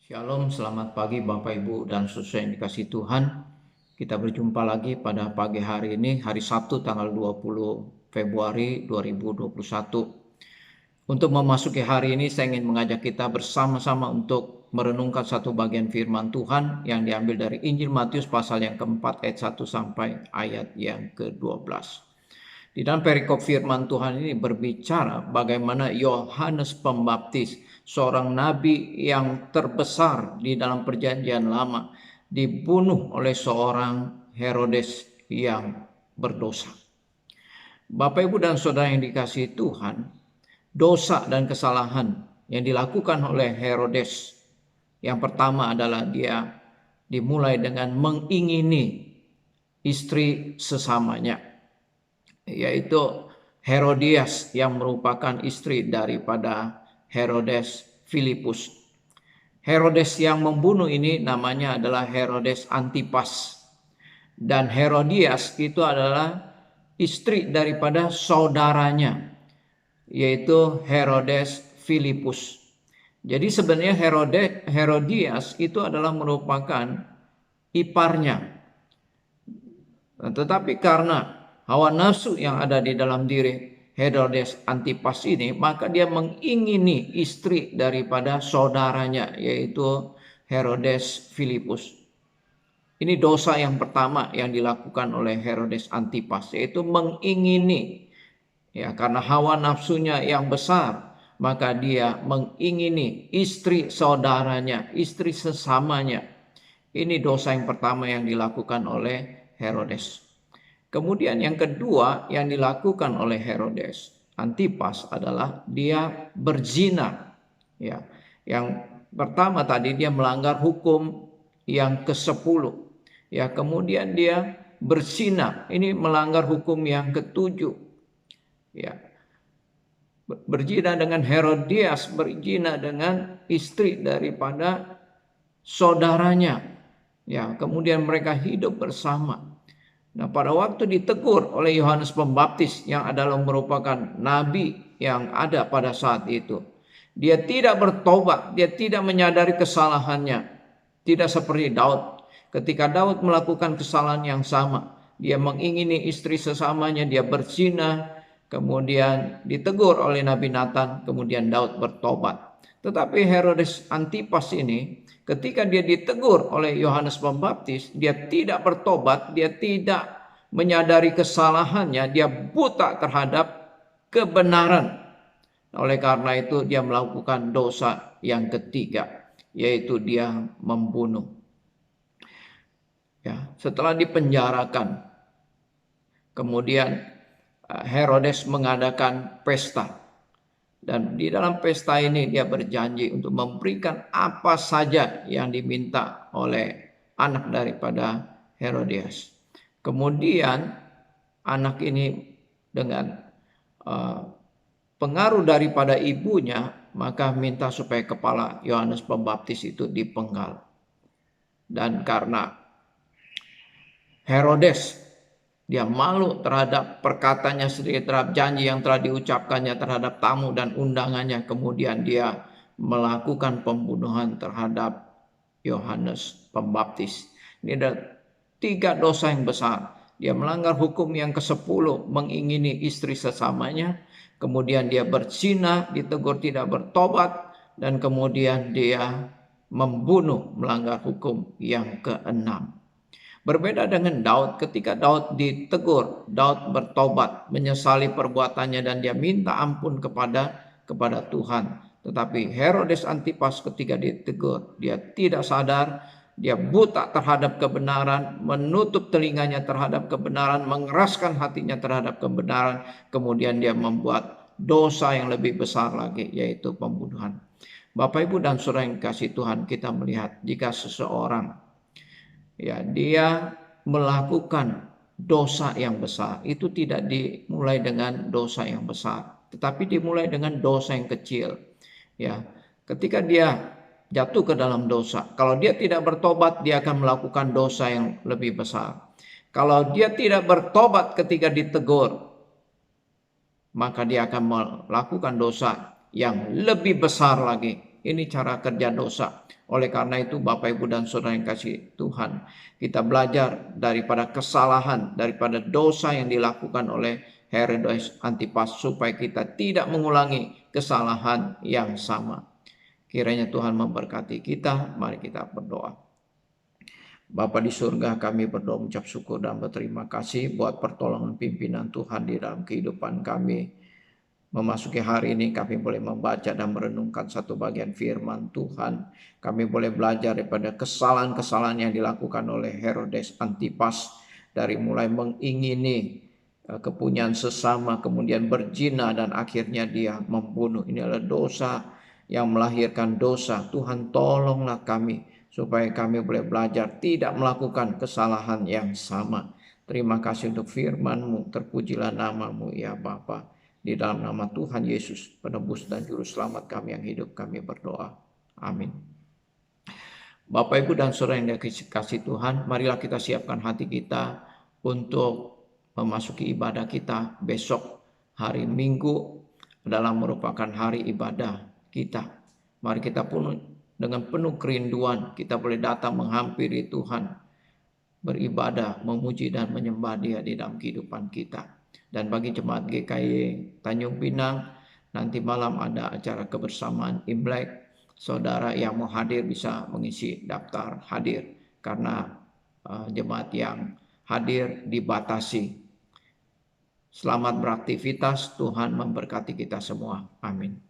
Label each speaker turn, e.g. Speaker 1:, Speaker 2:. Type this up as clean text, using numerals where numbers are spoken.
Speaker 1: Shalom, selamat pagi Bapak Ibu dan saudara yang dikasihi Tuhan. Kita berjumpa lagi pada pagi hari ini, hari Sabtu tanggal 20 Februari 2021. Untuk memasuki hari ini saya ingin mengajak kita bersama-sama untuk merenungkan satu bagian firman Tuhan yang diambil dari Injil Matius pasal yang keempat ayat 1 sampai ayat yang ke-12. Di dalam perikop firman Tuhan ini berbicara bagaimana Yohanes Pembaptis, seorang nabi yang terbesar di dalam perjanjian lama, dibunuh oleh seorang Herodes yang berdosa. Bapak, Ibu, dan saudara yang dikasihi Tuhan, dosa dan kesalahan yang dilakukan oleh Herodes, yang pertama adalah dia dimulai dengan mengingini istri sesamanya, yaitu Herodias yang merupakan istri daripada Herodes Filipus. Herodes yang membunuh ini namanya adalah Herodes Antipas, dan Herodias itu adalah istri daripada saudaranya, yaitu Herodes Filipus. Jadi sebenarnya Herodias itu adalah merupakan iparnya. Tetapi karena hawa nafsu yang ada di dalam diri Herodes Antipas ini, maka dia mengingini istri daripada saudaranya, yaitu Herodes Filipus. Ini dosa yang pertama yang dilakukan oleh Herodes Antipas, yaitu mengingini, ya, karena hawa nafsunya yang besar, maka dia mengingini istri saudaranya, istri sesamanya. Ini dosa yang pertama yang dilakukan oleh Herodes. Kemudian yang kedua yang dilakukan oleh Herodes Antipas adalah dia berzina. Ya, yang pertama tadi dia melanggar hukum yang ke-10. Ya, kemudian dia berzina. Ini melanggar hukum yang ke-7. Ya. Berzina dengan Herodias, berzina dengan istri daripada saudaranya. Ya, kemudian mereka hidup bersama. Nah, pada waktu ditegur oleh Yohanes Pembaptis yang adalah merupakan nabi yang ada pada saat itu, dia tidak bertobat, dia tidak menyadari kesalahannya. Tidak seperti Daud. Ketika Daud melakukan kesalahan yang sama, dia mengingini istri sesamanya, dia berzina, kemudian ditegur oleh Nabi Nathan, kemudian Daud bertobat. Tetapi Herodes Antipas ini, ketika dia ditegur oleh Yohanes Pembaptis, dia tidak bertobat, dia tidak menyadari kesalahannya, dia buta terhadap kebenaran. Oleh karena itu dia melakukan dosa yang ketiga, yaitu dia membunuh. Ya, setelah dipenjarakan, kemudian Herodes mengadakan pesta. Dan di dalam pesta ini dia berjanji untuk memberikan apa saja yang diminta oleh anak daripada Herodias. Kemudian anak ini dengan pengaruh daripada ibunya, maka minta supaya kepala Yohanes Pembaptis itu dipenggal. Dan karena Herodes dia malu terhadap perkataannya sendiri, terhadap janji yang telah diucapkannya terhadap tamu dan undangannya. Kemudian dia melakukan pembunuhan terhadap Yohanes Pembaptis. Ini ada 3 dosa yang besar. Dia melanggar hukum yang ke-10, mengingini istri sesamanya. Kemudian dia berzina, ditegur tidak bertobat. Dan kemudian dia membunuh, melanggar hukum yang ke-6. Berbeda dengan Daud, ketika Daud ditegur, Daud bertobat, menyesali perbuatannya dan dia minta ampun kepada Tuhan. Tetapi Herodes Antipas ketika ditegur, dia tidak sadar, dia buta terhadap kebenaran, menutup telinganya terhadap kebenaran, mengeraskan hatinya terhadap kebenaran, kemudian dia membuat dosa yang lebih besar lagi, yaitu pembunuhan. Bapak, Ibu, dan saudara yang kasih Tuhan, kita melihat jika seseorang dia melakukan dosa yang besar, itu tidak dimulai dengan dosa yang besar, tetapi dimulai dengan dosa yang kecil. Ya, ketika dia jatuh ke dalam dosa, kalau dia tidak bertobat, dia akan melakukan dosa yang lebih besar. Kalau dia tidak bertobat ketika ditegur, maka dia akan melakukan dosa yang lebih besar lagi, Ini cara kerja dosa. Oleh karena itu Bapak Ibu dan Saudara yang kasih Tuhan, kita belajar daripada kesalahan, daripada dosa yang dilakukan oleh Herodes Antipas supaya kita tidak mengulangi kesalahan yang sama. Kiranya Tuhan memberkati kita. Mari kita berdoa. Bapa di surga, kami berdoa mengucap syukur dan berterima kasih buat pertolongan pimpinan Tuhan di dalam kehidupan kami. Memasuki hari ini kami boleh membaca dan merenungkan satu bagian firman Tuhan. Kami boleh belajar daripada kesalahan-kesalahan yang dilakukan oleh Herodes Antipas. Dari mulai mengingini kepunyaan sesama, kemudian berzina, dan akhirnya dia membunuh. Ini adalah dosa yang melahirkan dosa. Tuhan tolonglah kami supaya kami boleh belajar tidak melakukan kesalahan yang sama. Terima kasih untuk firman-Mu, terpujilah nama-Mu ya Bapa. Di dalam nama Tuhan Yesus, penebus dan juru selamat kami yang hidup, kami berdoa. Amin. Bapak Ibu dan Saudara yang dikasihi Tuhan, marilah kita siapkan hati kita untuk memasuki ibadah kita besok, hari Minggu adalah merupakan hari ibadah kita. Mari kita pun dengan penuh kerinduan kita boleh datang menghampiri Tuhan, beribadah, memuji dan menyembah Dia di dalam kehidupan kita. Dan bagi jemaat GKY Tanjung Pinang, nanti malam ada acara kebersamaan Imlek. Saudara yang mau hadir bisa mengisi daftar hadir karena jemaat yang hadir dibatasi. Selamat beraktivitas, Tuhan memberkati kita semua. Amin.